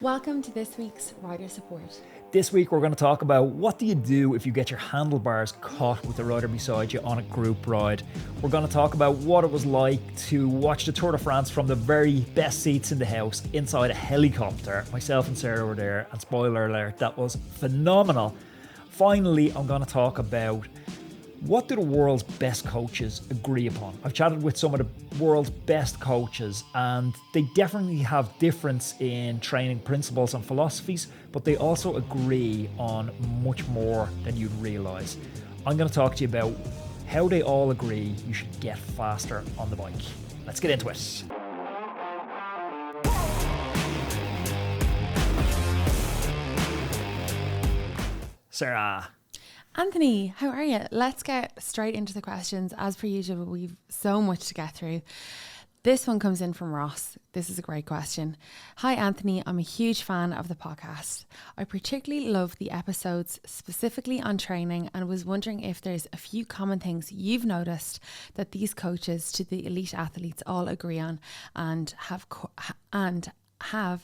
Welcome to this week's Rider Support. This week we're going to talk about what do you do if you get your handlebars caught with the rider beside you on a group ride. We're going to talk about what it was like to watch the Tour de France from the very best seats in the house inside a helicopter. Myself and Sarah were there, and spoiler alert, that was phenomenal. Finally, I'm going to talk about what do the world's best coaches agree upon? I've chatted with some of the world's best coaches, and they definitely have difference in training principles and philosophies, but they also agree on much more than you'd realise. I'm going to talk to you about how they all agree you should get faster on the bike. Let's get into it. Sarah. Anthony, how are you? Let's get straight into the questions. As per usual, we've so much to get through. This one comes in from Ross. This is a great question. Hi, Anthony. I'm a huge fan of the podcast. I particularly love the episodes specifically on training and was wondering if there's a few common things you've noticed that these coaches to the elite athletes all agree on and have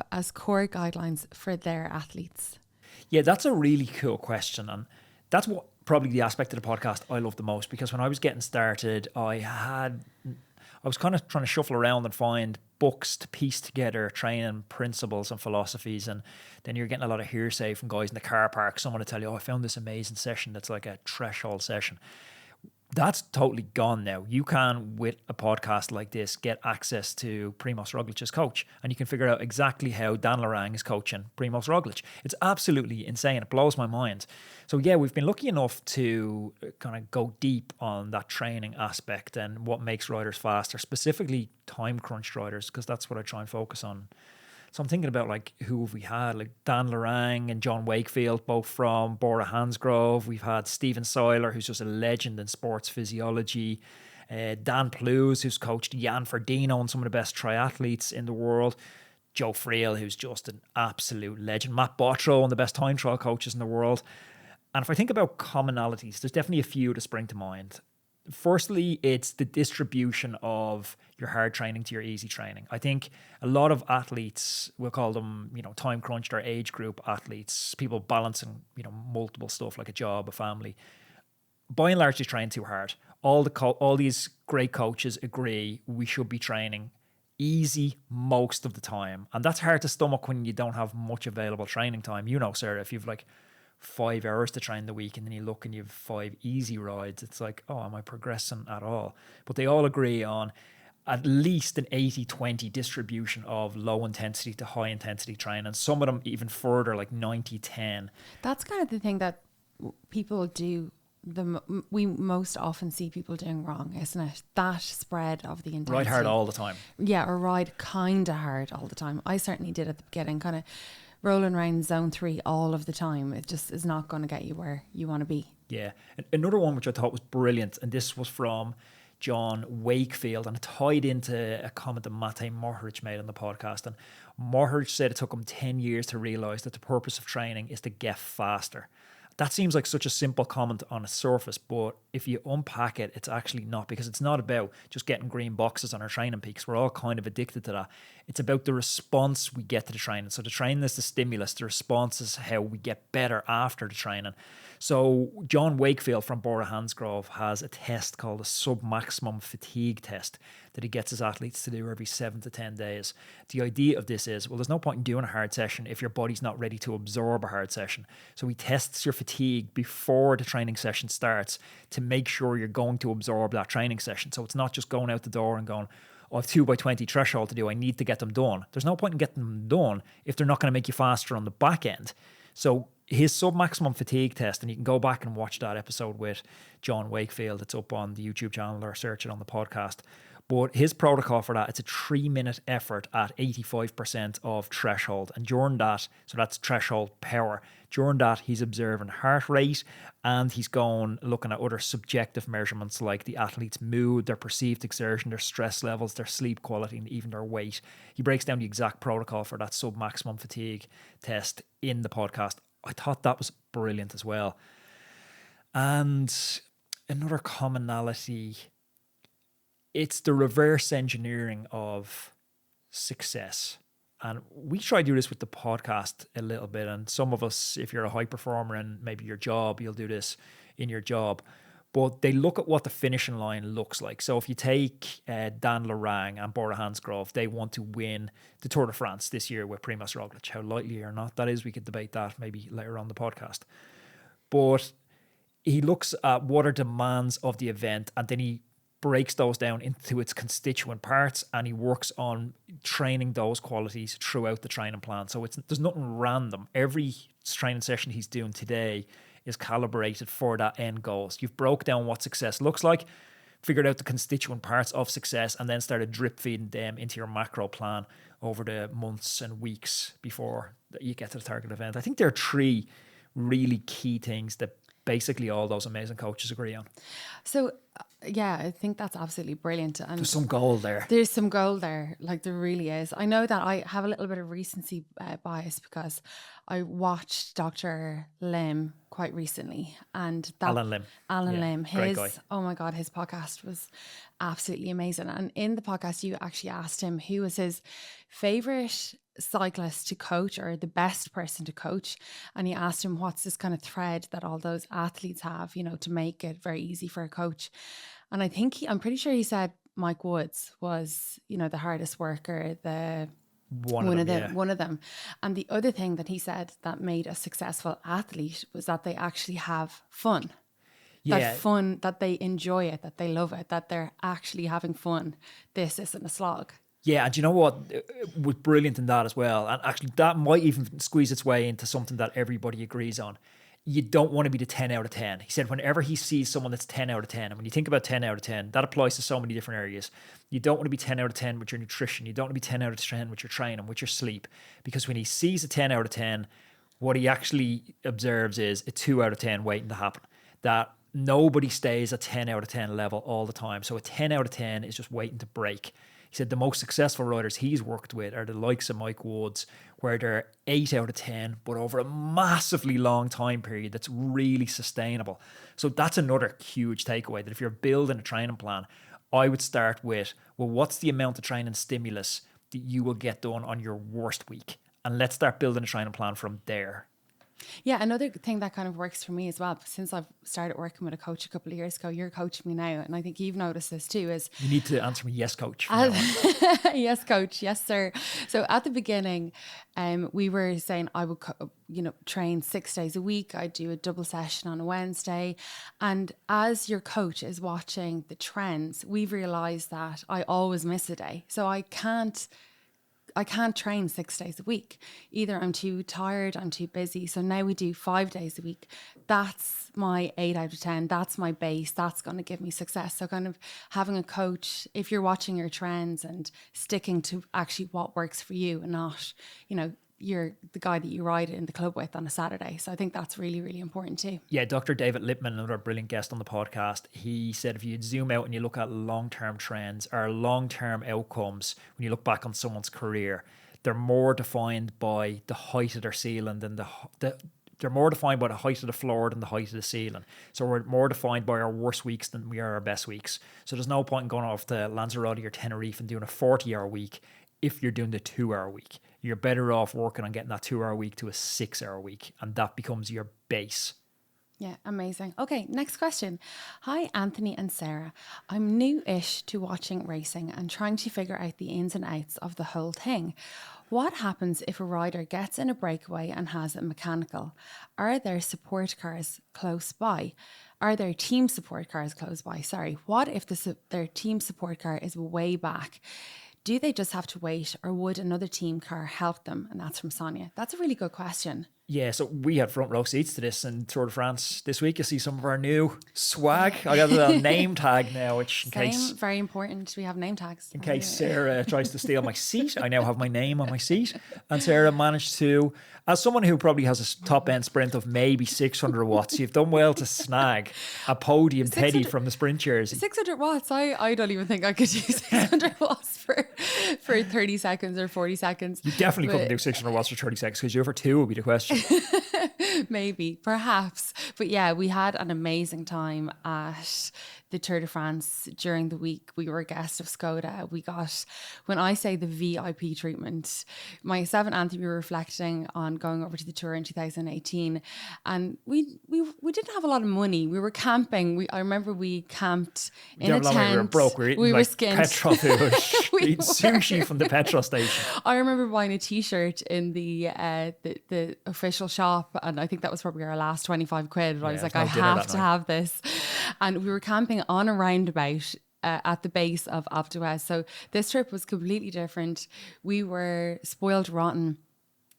as core guidelines for their athletes. Yeah, that's a really cool question. And that's what probably the aspect of the podcast I love the most, because when I was getting started, I was kind of trying to shuffle around and find books to piece together training principles and philosophies, and then you're getting a lot of hearsay from guys in the car park. Someone will tell you, I found this amazing session that's like a threshold session. That's totally gone now. You can, with a podcast like this, get access to Primoz Roglic's coach, and you can figure out exactly how Dan Lorang is coaching Primoz Roglic. It's absolutely insane. It blows my mind. So yeah, we've been lucky enough to kind of go deep on that training aspect and what makes riders faster, specifically time crunched riders, because that's what I try and focus on. So I'm thinking about like who have we had, like Dan Lorang and John Wakefield, both from Bora Hansgrohe. We've had Stephen Seiler, who's just a legend in sports physiology. Dan Plews, who's coached Jan Frodeno and some of the best triathletes in the world. Joe Friel, who's just an absolute legend. Matt Bottrell, one of the best time trial coaches in the world. And if I think about commonalities, there's definitely a few that spring to mind. Firstly, it's the distribution of your hard training to your easy training. I think a lot of athletes, we'll call them, time crunched or age group athletes, people balancing, multiple stuff like a job, a family, by and large, they train too hard. All these great coaches agree we should be training easy most of the time. And that's hard to stomach when you don't have much available training time. Sarah, if you've 5 hours to train the week and then you look and you have 5 easy rides, it's like, oh, am I progressing at all? But they all agree on at least an 80-20 distribution of low intensity to high intensity training. Some of them even further, like 90-10. That's kind of the thing that people do. We most often see people doing wrong, isn't it? That spread of the intensity. Ride hard all the time. Yeah, or ride kind of hard all the time. I certainly did at the beginning, kind of rolling around zone 3 all of the time. It just is not going to get you where you want to be. Yeah. Another one which I thought was brilliant, and this was from John Wakefield, and it tied into a comment that Matej Mohoric made on the podcast. And Mohoric said it took him 10 years to realise that the purpose of training is to get faster. That seems like such a simple comment on a surface, but if you unpack it, it's actually not, because it's not about just getting green boxes on our training peaks. We're all kind of addicted to that. It's about the response we get to the training. So the training is the stimulus, the response is how we get better after the training. So John Wakefield from Bora Hansgrohe has a test called a sub-maximum fatigue test that he gets his athletes to do every 7 to 10 days. The idea of this is, well, there's no point in doing a hard session if your body's not ready to absorb a hard session. So he tests your fatigue before the training session starts to make sure you're going to absorb that training session. So it's not just going out the door and going, I have 2x20 threshold to do, I need to get them done. There's no point in getting them done if they're not going to make you faster on the back end. So his sub-maximum fatigue test, and you can go back and watch that episode with John Wakefield. It's up on the YouTube channel or search it on the podcast. But his protocol for that, it's a 3-minute effort at 85% of threshold. And during that, so that's threshold power, during that he's observing heart rate, and he's looking at other subjective measurements like the athlete's mood, their perceived exertion, their stress levels, their sleep quality, and even their weight. He breaks down the exact protocol for that sub-maximum fatigue test in the podcast. I thought that was brilliant as well. And another commonality, it's the reverse engineering of success. And we try to do this with the podcast a little bit. And some of us, if you're a high performer in maybe your job, you'll do this in your job. But they look at what the finishing line looks like. So if you take Dan Lorang and Bora Hansgrove, they want to win the Tour de France this year with Primoz Roglic. How likely or not that is, we could debate that maybe later on the podcast. But he looks at what are demands of the event, and then he breaks those down into its constituent parts, and he works on training those qualities throughout the training plan. So there's nothing random. Every training session he's doing today is calibrated for that end goal. So you've broke down what success looks like, figured out the constituent parts of success, and then started drip feeding them into your macro plan over the months and weeks before you get to the target event. I think there are 3 really key things that basically all those amazing coaches agree on. So, yeah, I think that's absolutely brilliant. And there's some gold there. There's some gold there. Like, there really is. I know that I have a little bit of recency bias because I watched Dr. Lim quite recently, and Alan Lim, great guy. Oh my God, his podcast was absolutely amazing. And in the podcast, you actually asked him who was his favorite cyclist to coach, or the best person to coach, and he asked him what's this kind of thread that all those athletes have, you know, to make it very easy for a coach. And I'm pretty sure he said Mike Woods was, you know, the hardest worker, one of them. And the other thing that he said that made a successful athlete was that they actually have fun. That they enjoy it, that they love it, that they're actually having fun. This isn't a slog. Yeah, and you know what was brilliant in that as well, and actually that might even squeeze its way into something that everybody agrees on. You don't want to be the 10 out of 10. He said whenever he sees someone that's 10 out of 10, and when you think about 10 out of 10, that applies to so many different areas. You don't want to be 10 out of 10 with your nutrition. You don't want to be 10 out of 10 with your training, with your sleep. Because when he sees a 10 out of 10, what he actually observes is a 2 out of 10 waiting to happen. That nobody stays at 10 out of 10 level all the time. So a 10 out of 10 is just waiting to break. He said the most successful riders he's worked with are the likes of Mike Woods, where they're 8 out of 10, but over a massively long time period that's really sustainable. So that's another huge takeaway, that if you're building a training plan, I would start with, well, what's the amount of training stimulus that you will get done on your worst week? And let's start building a training plan from there. Yeah, another thing that kind of works for me as well, since I've started working with a coach a couple of years ago, you're coaching me now, and I think you've noticed this too, is... You need to answer me, yes, coach. Yes, coach. Yes, sir. So at the beginning, we were saying I would, train 6 days a week. I'd do a double session on a Wednesday. And as your coach is watching the trends, we've realized that I always miss a day. So I can't train 6 days a week. Either I'm too tired, I'm too busy. So now we do 5 days a week. That's my 8 out of 10. That's my base. That's going to give me success. So kind of having a coach, if you're watching your trends and sticking to actually what works for you, and not, you're the guy that you ride in the club with on a Saturday. So I think that's really, really important too. Yeah, Dr. David Lippman, another brilliant guest on the podcast, he said if you zoom out and you look at long-term trends or long-term outcomes, when you look back on someone's career, they're more defined by the height of their ceiling than they're more defined by the height of the floor than the height of the ceiling. So we're more defined by our worst weeks than we are our best weeks. So there's no point in going off to Lanzarote or Tenerife and doing a 40-hour week if you're doing the 2-hour week. You're better off working on getting that 2-hour week to a 6-hour week, and that becomes your base. Yeah, amazing. Okay, next question. Hi, Anthony and Sarah. I'm new-ish to watching racing and trying to figure out the ins and outs of the whole thing. What happens if a rider gets in a breakaway and has a mechanical? Are there support cars close by? Are there team support cars close by? Sorry. What if their team support car is way back? Do they just have to wait, or would another team car help them? And that's from Sonia. That's a really good question. Yeah, so we had front row seats to this in Tour de France this week. You see some of our new swag. I got a name tag now, which very important. We have name tags. In case Sarah tries to steal my seat, I now have my name on my seat. And Sarah managed to, as someone who probably has a top end sprint of maybe 600 watts, you've done well to snag a podium teddy from the sprint jersey. 600 watts? I don't even think I could do 600 watts for 30 seconds or 40 seconds. You definitely couldn't do 600 watts for 30 seconds, because you over 2 would be the question. Maybe, perhaps. But yeah, we had an amazing time at the Tour de France during the week. We were a guest of Skoda. We got, when I say the VIP treatment, myself and Anthony were reflecting on going over to the Tour in 2018, and we didn't have a lot of money. We were camping. I remember we camped in a tent. We were broke. We were like skint. Petrol food. We eat sushi from the petrol station. I remember buying a T-shirt in the official shop, and I think that was probably our last 25 quid. But I was like, I have to have this. And we were camping on a roundabout at the base of Alpe d'Huez. So this trip was completely different. We were spoiled rotten.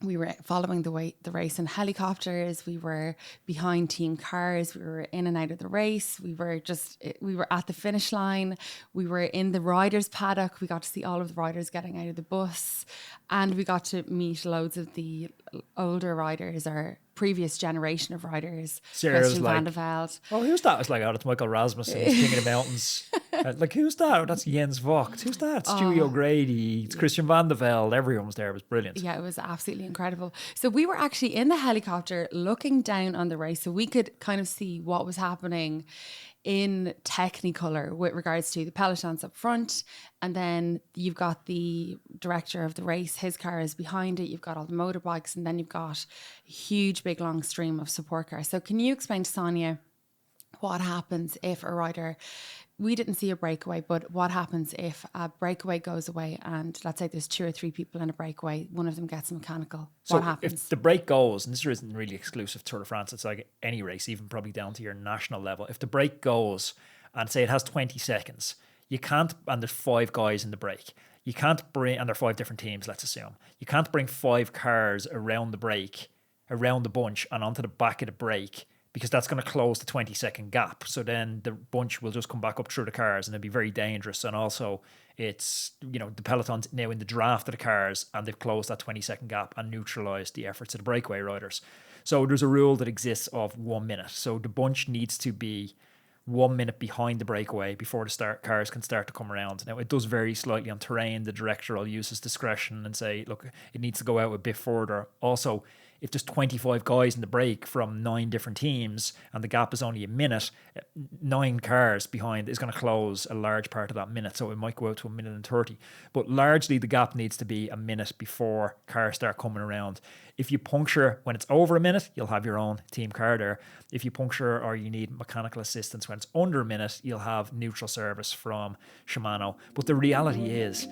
We were following the race in helicopters. We were behind team cars. We were in and out of the race. We were at the finish line. We were in the riders' paddock. We got to see all of the riders getting out of the bus, and we got to meet loads of the older riders, or previous generation of riders. Sarah's Van der Velde. Oh, who's that? It's like, oh, it's Michael Rasmussen. He's King of the Mountains. Like, who's that? Oh, that's Jens Vogt. Who's that? It's Stewie O'Grady. It's Christian Van der Velde. Everyone was there. It was brilliant. Yeah, it was absolutely incredible. So we were actually in the helicopter looking down on the race, so we could kind of see what was happening in Technicolor with regards to the pelotons up front, and then you've got the director of the race, his car is behind it, you've got all the motorbikes, and then you've got a huge big long stream of support cars. So can you explain to Sonia what happens if a rider, we didn't see a breakaway, but what happens if a breakaway goes away and let's say there's 2 or 3 people in a breakaway, one of them gets mechanical, what happens? If the break goes, and this isn't really exclusive to Tour de France, it's like any race, even probably down to your national level. If the break goes and say it has 20 seconds, you can't, and there's 5 guys in the break, you can't bring, and there are 5 different teams, let's assume, you can't bring 5 cars around the break, around the bunch and onto the back of the break, because that's going to close the 20-second gap. So then the bunch will just come back up through the cars and it'll be very dangerous. And also it's, the peloton's now in the draft of the cars and they've closed that 20-second gap and neutralised the efforts of the breakaway riders. So there's a rule that exists of 1 minute. So the bunch needs to be 1 minute behind the breakaway before the cars can start to come around. Now, it does vary slightly on terrain. The director will use his discretion and say, look, it needs to go out a bit further. Also, if there's 25 guys in the break from 9 different teams and the gap is only a minute, 9 cars behind is going to close a large part of that minute. So it might go out to 1:30. But largely the gap needs to be a minute before cars start coming around. If you puncture when it's over a minute, you'll have your own team car there. If you puncture or you need mechanical assistance when it's under a minute, you'll have neutral service from Shimano. But the reality is,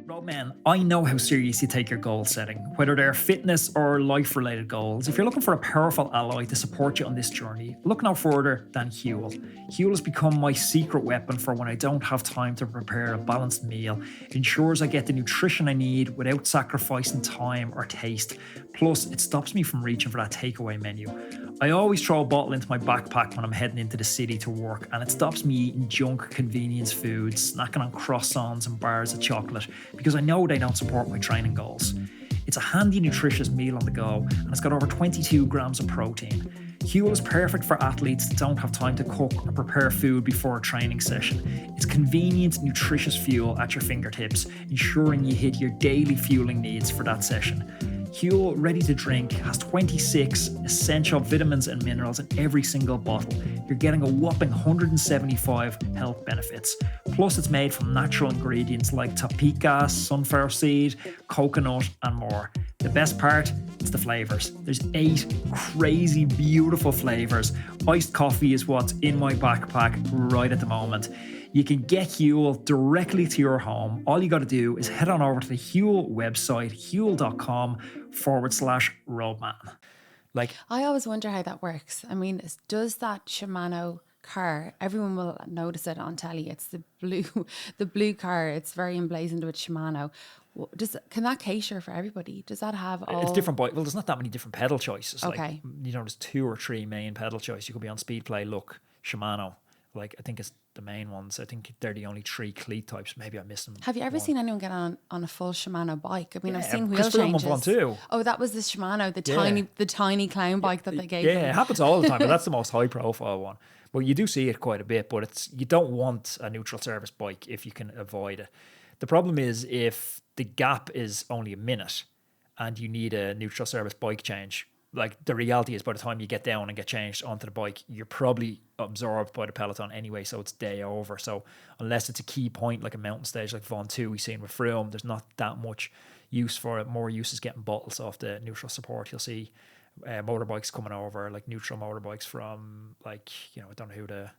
Roadman, I know how serious you take your goal setting, whether they're fitness or life-related goals. If you're looking for a powerful ally to support you on this journey, look no further than Huel. Huel has become my secret weapon for when I don't have time to prepare a balanced meal. It ensures I get the nutrition I need without sacrificing time or taste. Plus, it stops me from reaching for that takeaway menu. I always throw a bottle into my backpack when I'm heading into the city to work, and it stops me eating junk convenience food, snacking on croissants and bars of chocolate, because I know they don't support my training goals. It's a handy, nutritious meal on the go, and it's got over 22 grams of protein. Huel is perfect for athletes that don't have time to cook or prepare food before a training session. It's convenient, nutritious fuel at your fingertips, ensuring you hit your daily fueling needs for that session. Huel Ready To Drink has 26 essential vitamins and minerals in every single bottle. You're getting a whopping 175 health benefits. Plus, it's made from natural ingredients like tapioca, sunflower seed, coconut, and more. The best part is the flavours. There's 8 crazy, beautiful flavours. Iced coffee is what's in my backpack right at the moment. You can get Huel directly to your home. All you got to do is head on over to the Huel website, huel.com/Roadman. Like, I always wonder how that works. I mean, does that Shimano car, everyone will notice it on telly, it's the blue car, it's very emblazoned with Shimano. Can that cater for everybody? Does that have all... It's different, well, there's not that many different pedal choices. Okay. Like, there's 2 or 3 main pedal choices. You could be on Speedplay, look, Shimano. Like, I think it's the main ones. I think they're the only 3 cleat types. Maybe I missed them. Have you ever seen anyone get on a full Shimano bike? I mean, I've seen wheel changes. changes. One too. Oh, that was the Shimano, the tiny clown bike that they gave Yeah, them. it happens all the time, but that's the most high profile one. Well, you do see it quite a bit, but you don't want a neutral service bike if you can avoid it. The problem is if the gap is only a minute and you need a neutral service bike change, like the reality is by the time you get down and get changed onto the bike, you're probably absorbed by the peloton anyway, so it's day over. So unless it's a key point like a mountain stage like Vaughan 2 we've seen with Froome, there's not that much use for it. More use is getting bottles off the neutral support. You'll see motorbikes coming over, like neutral motorbikes from, like, I don't know who the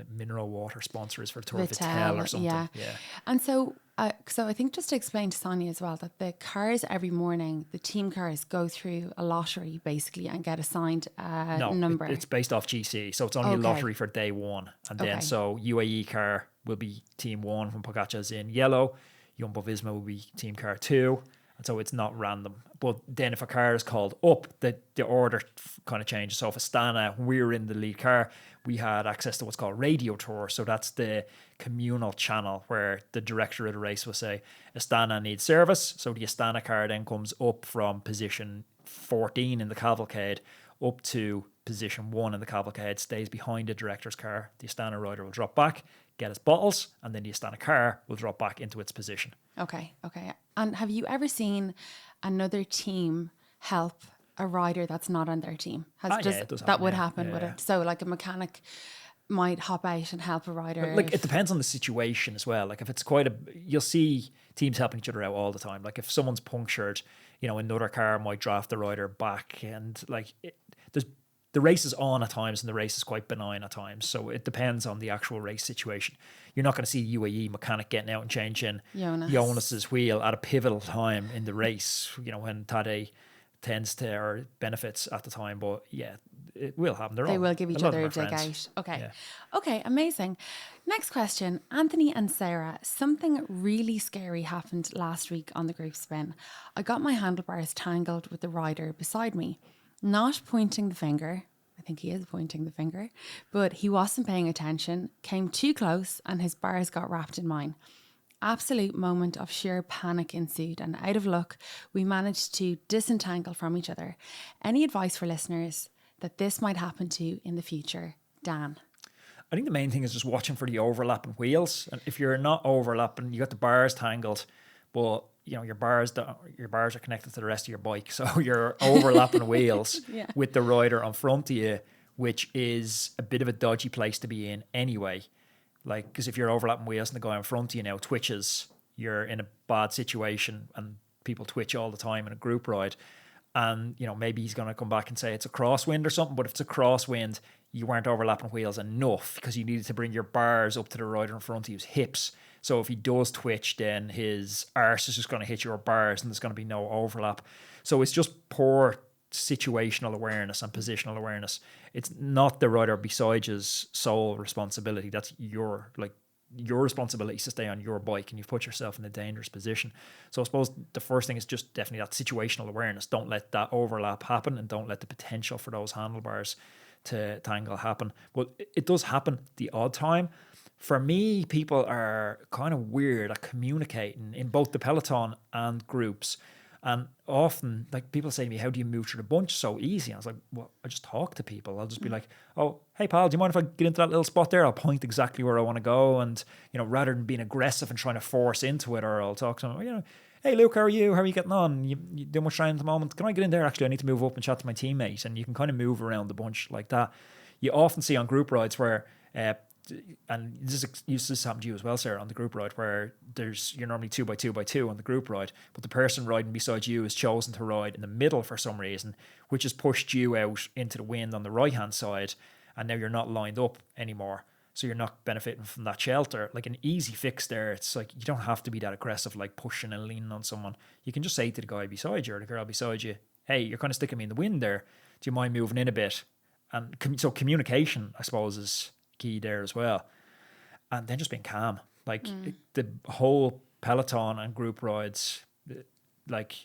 mineral water sponsor is for the Tour, Vital or something. Yeah. And so I think just to explain to Sonia as well, that the cars every morning, the team cars go through a lottery basically and get assigned a number. It's based off GC, so it's only a lottery for day one, and then so UAE car will be team 1 when Pogacar's in yellow, Jumbo Visma will be team car 2. And so it's not random. But then if a car is called up, the order kind of changes. So if Astana, we're in the lead car, we had access to what's called Radio Tour. So that's the communal channel where the director of the race will say, Astana needs service. So the Astana car then comes up from position 14 in the cavalcade up to position 1 in the cavalcade, stays behind the director's car. The Astana rider will drop back, get his bottles, and then the Astana car will drop back into its position. Okay. And have you ever seen another team help a rider that's not on their team? It does happen, that would happen, would it? So like a mechanic might hop out and help a rider. Like it depends on the situation as well. Like if it's you'll see teams helping each other out all the time. Like if someone's punctured, another car might draft the rider back, and like the race is on at times and the race is quite benign at times. So it depends on the actual race situation. You're not going to see UAE mechanic getting out and changing Jonas's wheel at a pivotal time in the race, when Tadej tends to, or benefits at the time. But yeah, it will happen. They will give each other a dig out. Okay. Yeah. Okay, amazing. Next question. Anthony and Sarah, something really scary happened last week on the group spin. I got my handlebars tangled with the rider beside me. Not pointing the finger. I think he is pointing the finger, but he wasn't paying attention, came too close, and his bars got wrapped in mine. Absolute moment of sheer panic ensued, and out of luck, we managed to disentangle from each other. Any advice for listeners that this might happen to in the future? Dan. I think the main thing is just watching for the overlapping wheels. And if you're not overlapping, you got the bars tangled, but your bars are connected to the rest of your bike, so you're overlapping wheels with the rider on front of you, which is a bit of a dodgy place to be in anyway. Like, because if you're overlapping wheels and the guy in front of you now twitches, you're in a bad situation, and people twitch all the time in a group ride. And maybe he's going to come back and say it's a crosswind or something, but if it's a crosswind, you weren't overlapping wheels enough because you needed to bring your bars up to the rider in front of you's hips. So if he does twitch, then his arse is just going to hit your bars and there's going to be no overlap. So it's just poor situational awareness and positional awareness. It's not the rider beside you's sole responsibility. That's your responsibility is to stay on your bike, and you've put yourself in a dangerous position. So I suppose the first thing is just definitely that situational awareness. Don't let that overlap happen, and don't let the potential for those handlebars to tangle happen. But it does happen the odd time. For me, people are kind of weird at communicating in both the peloton and groups. And often, like, people say to me, how do you move through the bunch so easy? And I was like, well, I just talk to people. I'll just be like, oh, hey, pal, do you mind if I get into that little spot there? I'll point exactly where I want to go. And, rather than being aggressive and trying to force into it, or I'll talk to them, hey, Luke, how are you? How are you getting on? You doing much training at the moment? Can I get in there? Actually, I need to move up and chat to my teammate. And you can kind of move around the bunch like that. You often see on group rides where... and this used to happen to you as well, Sarah, on the group ride, where you're normally 2x2x2 on the group ride, but the person riding beside you has chosen to ride in the middle for some reason, which has pushed you out into the wind on the right hand side, and now you're not lined up anymore, so you're not benefiting from that shelter. Like, an easy fix there, it's like you don't have to be that aggressive, like pushing and leaning on someone. You can just say to the guy beside you or the girl beside you, hey, you're kind of sticking me in the wind there, do you mind moving in a bit? And so communication, I suppose, is key there as well. And then just being calm. Like, the whole peloton and group rides, like,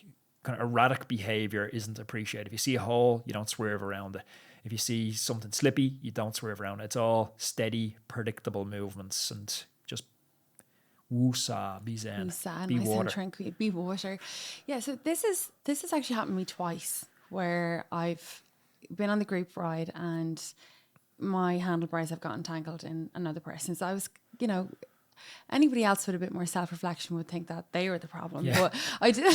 kind of erratic behavior isn't appreciated. If you see a hole, you don't swerve around it. If you see something slippy, you don't swerve around it. It's all steady, predictable movements, and just woosah, be zen, be nice water. And tranquil, be water. Yeah, so this has actually happened to me twice, where I've been on the group ride and my handlebars have gotten tangled in another person. So I was, Anybody else with a bit more self-reflection would think that they were the problem. Yeah. But I did.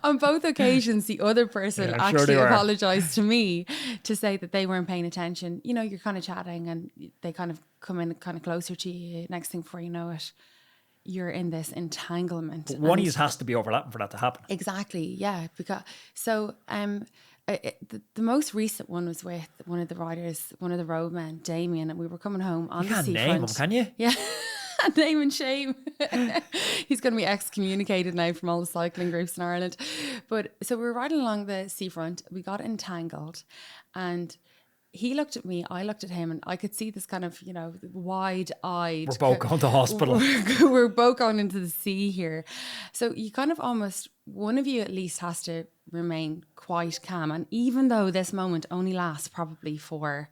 On both occasions, the other person actually apologized to me to say that they weren't paying attention. You know, you're kind of chatting and they kind of come in kind of closer to you. Next thing before you know it, you're in this entanglement. But one of you has to be overlapping for that to happen. Exactly, yeah. Because so the most recent one was with one of the riders, one of the roadmen, Damien, and we were coming home on the seafront. You can't name him, can you? Yeah. Name and shame. He's going to be excommunicated now from all the cycling groups in Ireland. But so we were riding along the seafront. We got entangled and he looked at me, I looked at him, and I could see this kind of, you know, wide-eyed. We're both going to hospital. We're both going into the sea here. So you kind of almost, one of you at least has to remain quite calm. And even though this moment only lasts probably for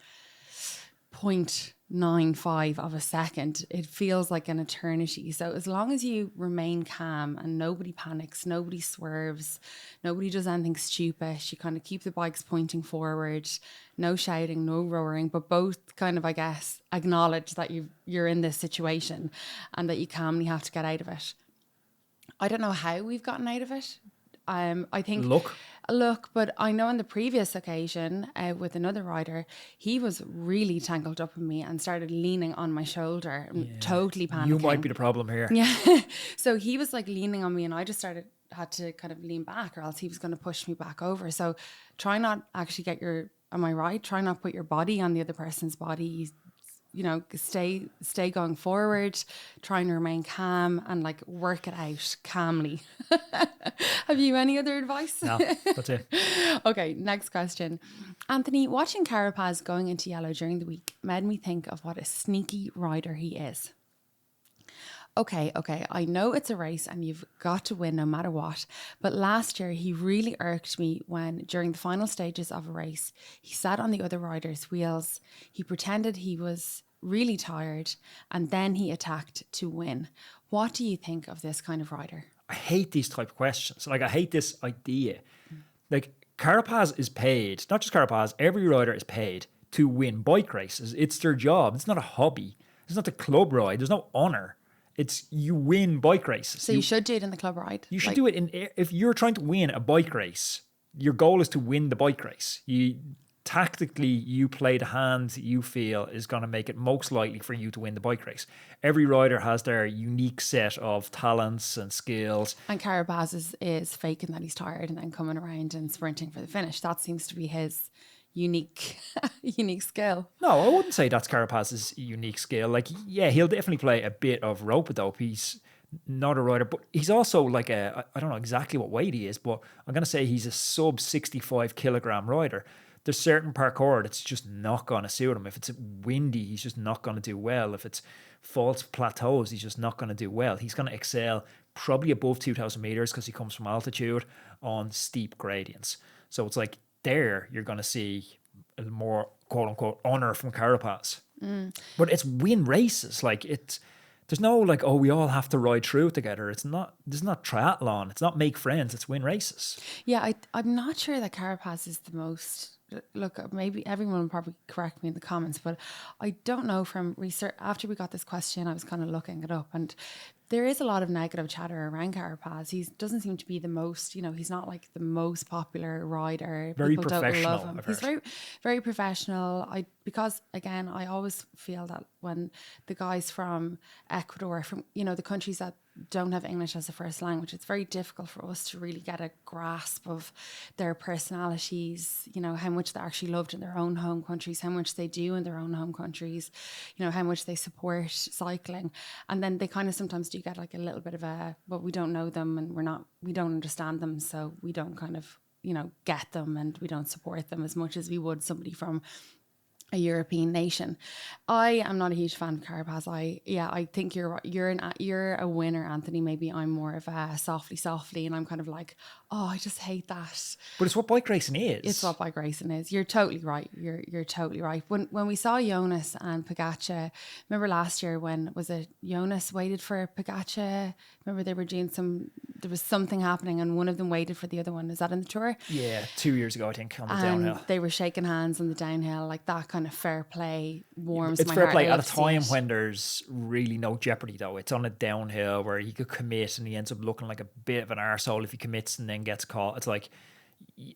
0.95 of a second, it feels like an eternity. So as long as you remain calm and nobody panics, nobody swerves, nobody does anything stupid, you kind of keep the bikes pointing forward, no shouting, no roaring, but both kind of, I guess, acknowledge that you're in this situation and that you calmly have to get out of it. I don't know how we've gotten out of it. I think look, but I know on the previous occasion with another rider, he was really tangled up in me and started leaning on my shoulder and totally panicking. You might be the problem here. Yeah. So he was like leaning on me and I just had to kind of lean back or else he was going to push me back over. So try not actually am I right? Try not put your body on the other person's body. You know, stay going forward, trying to remain calm and like work it out calmly. Have you any other advice? No, that's it. Okay, next question. Anthony, watching Carapaz going into yellow during the week made me think of what a sneaky rider he is. Okay, I know it's a race and you've got to win no matter what, but last year he really irked me when, during the final stages of a race, he sat on the other rider's wheels, he pretended he was really tired, and then he attacked to win. What do you think of this kind of rider? I hate these type of questions. Like, I hate this idea. Like, Carapaz is paid, not just Carapaz, every rider is paid to win bike races. It's their job. It's not a hobby. It's not the club ride. There's no honour. It's you win bike races. So you should do it in the club ride. You should do it if you're trying to win a bike race, your goal is to win the bike race. Tactically, you play the hand you feel is going to make it most likely for you to win the bike race. Every rider has their unique set of talents and skills. And Carapaz is faking that he's tired and then coming around and sprinting for the finish. That seems to be his unique skill. No, I wouldn't say that's Carapaz's unique skill. Like, yeah, he'll definitely play a bit of rope-a-dope. He's not a rider, but he's also like I don't know exactly what weight he is, but I'm going to say he's a sub 65 kilogram rider. There's certain parkour that's just not going to suit him. If it's windy, he's just not going to do well. If it's false plateaus, he's just not going to do well. He's going to excel probably above 2,000 meters because he comes from altitude on steep gradients. So it's like, there you're going to see a more quote unquote honor from Carapaz. But it's win races. Like, there's no like, oh, we all have to ride through together. This is not triathlon. It's not make friends. It's win races. Yeah, I'm not sure that Carapaz is the most. Look, maybe everyone will probably correct me in the comments, but I don't know from research. After we got this question, I was kind of looking it up, and there is a lot of negative chatter around Carapaz. He doesn't seem to be the most, he's not like the most popular rider. Very People professional. don't love him. He's very, very professional. Because again, I always feel that when the guys from Ecuador, from the countries that don't have English as a first language, it's very difficult for us to really get a grasp of their personalities, how much they're actually loved in their own home countries, how much they do in their own home countries, how much they support cycling. And then they kind of sometimes do get like a little bit of we don't know them and we don't understand them, so we don't kind of, get them and we don't support them as much as we would somebody from a European nation. I am not a huge fan of Carapaz. I think you're you're a winner, Anthony. Maybe I'm more of a softly, and I'm kind of like, oh, I just hate that. But it's what bike racing is. It's what bike racing is. You're totally right. You're totally right. When we saw Jonas and Pogačar, remember last year when Jonas waited for Pogačar? Remember they were doing there was something happening and one of them waited for the other one. Is that in the Tour? Yeah, 2 years ago I think on the downhill. They were shaking hands on the downhill, like that kind kind of fair play warms It's my fair heart. play I at a love to see time it. when there's really no jeopardy, though. It's on a downhill where he could commit and he ends up looking like a bit of an arsehole if he commits and then gets caught. It's like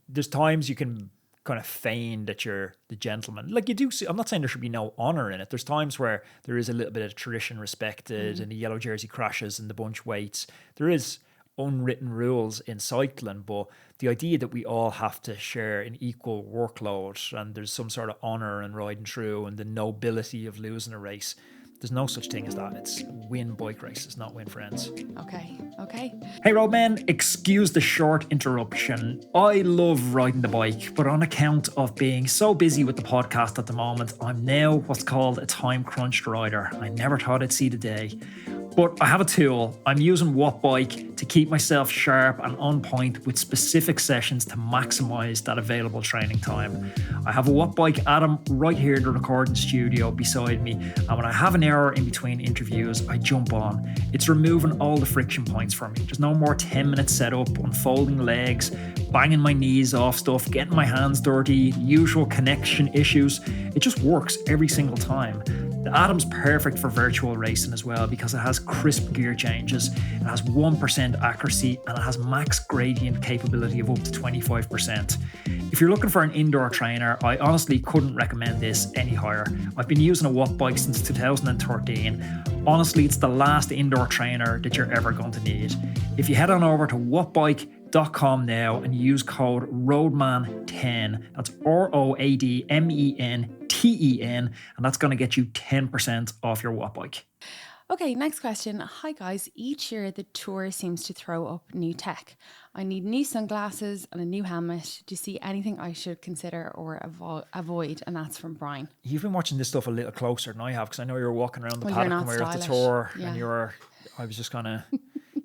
there's times you can kind of feign that you're the gentleman. Like you do see, I'm not saying there should be no honor in it. There's times where there is a little bit of tradition respected and the yellow jersey crashes and the bunch waits. There is unwritten rules in cycling, but the idea that we all have to share an equal workload and there's some sort of honor in riding through and the nobility of losing a race, there's no such thing as that. It's win bike races, not win friends. Okay. Hey Roadman, excuse the short interruption. I love riding the bike, but on account of being so busy with the podcast at the moment, I'm now what's called a time crunched rider. I never thought I'd see the day. But I have a tool. I'm using Wattbike to keep myself sharp and on point with specific sessions to maximize that available training time. I have a Wattbike Atom right here in the recording studio beside me, and when I have an hour in between interviews, I jump on. It's removing all the friction points for me. There's no more 10-minute setup, unfolding legs, banging my knees off stuff, getting my hands dirty, usual connection issues. It just works every single time. The Atom's perfect for virtual racing as well because it has crisp gear changes, it has 1% accuracy, and it has max gradient capability of up to 25%. If you're looking for an indoor trainer, I honestly couldn't recommend this any higher. I've been using a Wattbike since 2013. Honestly, it's the last indoor trainer that you're ever going to need. If you head on over to wattbike.com now and use code ROADMAN10, that's ROADMENTEN, and that's going to get you 10% off your Wattbike. Okay, next question. Hi guys, each year the tour seems to throw up new tech. I need new sunglasses and a new helmet. Do you see anything I should consider or avoid? And that's from Brian. You've been watching this stuff a little closer than I have because I know you were walking around the Well, paddock you're when not we were at the stylish. tour Yeah. and I was just kind of,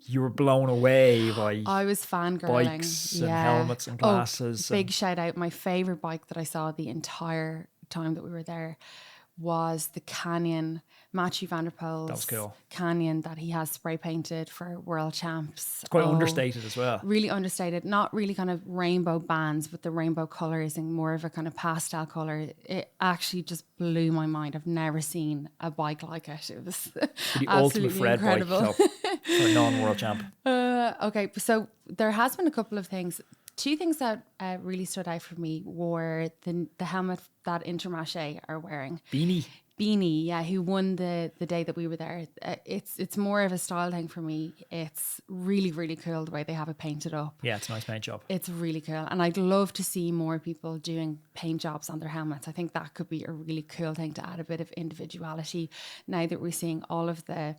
you were blown away by I was fangirling. bikes and helmets and glasses. Big shout out. My favourite bike that I saw the entire time that we were there was the Canyon, Matthew Van Der Poel's That was cool. Canyon that he has spray painted for World Champs. It's quite understated as well. Really understated, not really kind of rainbow bands with the rainbow colours and more of a kind of pastel colour. It actually just blew my mind. I've never seen a bike like it. It was The ultimate absolutely Fred incredible. bike for a non-world champ. Okay, so there has been a couple of things. Two things that really stood out for me were the helmet that Intermarché are wearing. Beanie, yeah, who won the day that we were there. It's more of a style thing for me. It's really, really cool the way they have it painted up. Yeah, it's a nice paint job. It's really cool. And I'd love to see more people doing paint jobs on their helmets. I think that could be a really cool thing to add a bit of individuality now that we're seeing all of the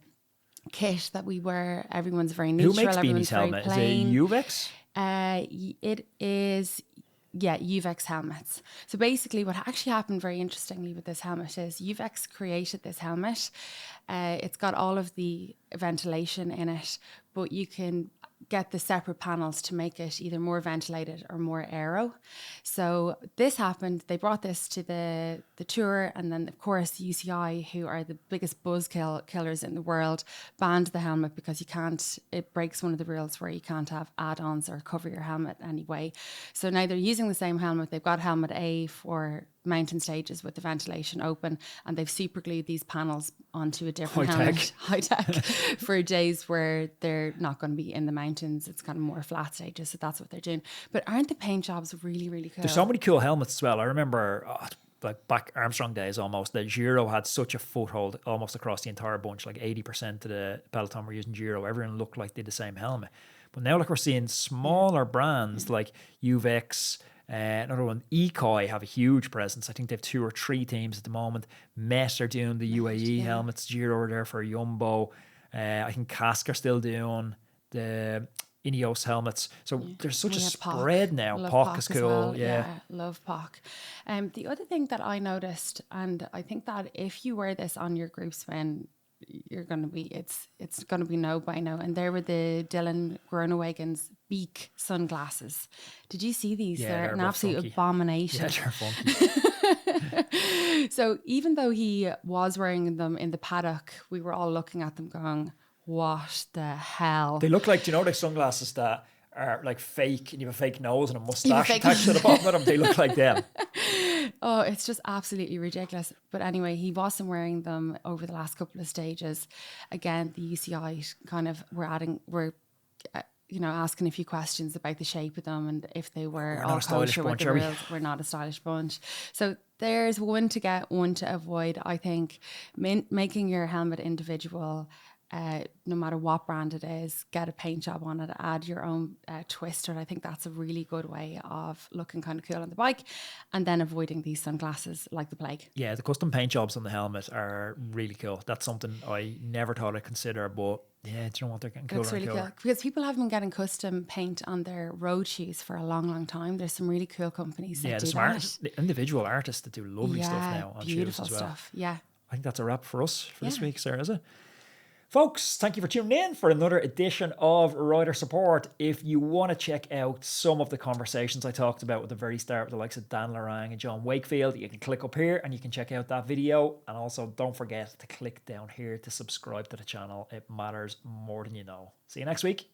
kit that we wear. Everyone's very neutral. Who makes everyone's Beanie's very helmet? plain. Is it Uvex? It is, Uvex helmets. So basically what actually happened very interestingly with this helmet is Uvex created this helmet. It's got all of the ventilation in it, but you can get the separate panels to make it either more ventilated or more aero. So this happened, they brought this to the tour, and then of course UCI, who are the biggest buzz killers in the world, banned the helmet because it breaks one of the rules where you can't have add-ons or cover your helmet anyway. So now they're using the same helmet. They've got helmet A for mountain stages with the ventilation open, and they've super glued these panels onto a different helmet, high tech, for days where they're not going to be in the mountains. It's kind of more flat stages, so that's what they're doing. But aren't the paint jobs really, really cool? There's so many cool helmets as well. I remember like back Armstrong days almost, that Giro had such a foothold almost across the entire bunch. Like 80% of the peloton were using Giro. Everyone looked like they had the same helmet. But now like we're seeing smaller brands like Uvex, another one, Ekoi, have a huge presence. I think they have 2 or 3 teams at the moment. Met are doing the UAE helmets. Giro are there for Jumbo. I think Kask are still doing the Ineos helmets. So there's such a spread now. POC is cool. Well. Yeah, love POC. The other thing that I noticed, and I think that if you wear this on your group spin, you're going to be, it's going to be no bueno. And there were the Dylan Groeneweghen's Beak sunglasses. Did you see these? Yeah, they're an absolute funky abomination. Yeah, they're funky. So even though he was wearing them in the paddock, we were all looking at them going, what the hell? They look like, do you know, the sunglasses that are like fake, and you have a fake nose and a mustache attached to the bottom of them. They look like them. Oh, it's just absolutely ridiculous. But anyway, he wasn't wearing them over the last couple of stages. Again, the UCI kind of were asking a few questions about the shape of them and if they were all kosher with the rules. We're not a stylish bunch. So there's one to get, one to avoid. I think making your helmet individual, no matter what brand it is, get a paint job on it, add your own twist to it. I think that's a really good way of looking kind of cool on the bike, and then avoiding these sunglasses like the plague. Yeah, the custom paint jobs on the helmet are really cool. That's something I never thought I'd consider, but yeah, do you know what, they're getting cooler and cooler. Cool because people have been getting custom paint on their road shoes for a long, long time. There's some really cool companies that do that. The individual artists that do lovely stuff now on shoes as well. Stuff. Yeah, I think that's a wrap for us for this week, Sarah, is it? Folks, thank you for tuning in for another edition of Rider Support. If you want to check out some of the conversations I talked about at the very start with the likes of Dan Lorang and John Wakefield, you can click up here and you can check out that video. And also don't forget to click down here to subscribe to the channel. It matters more than you know. See you next week.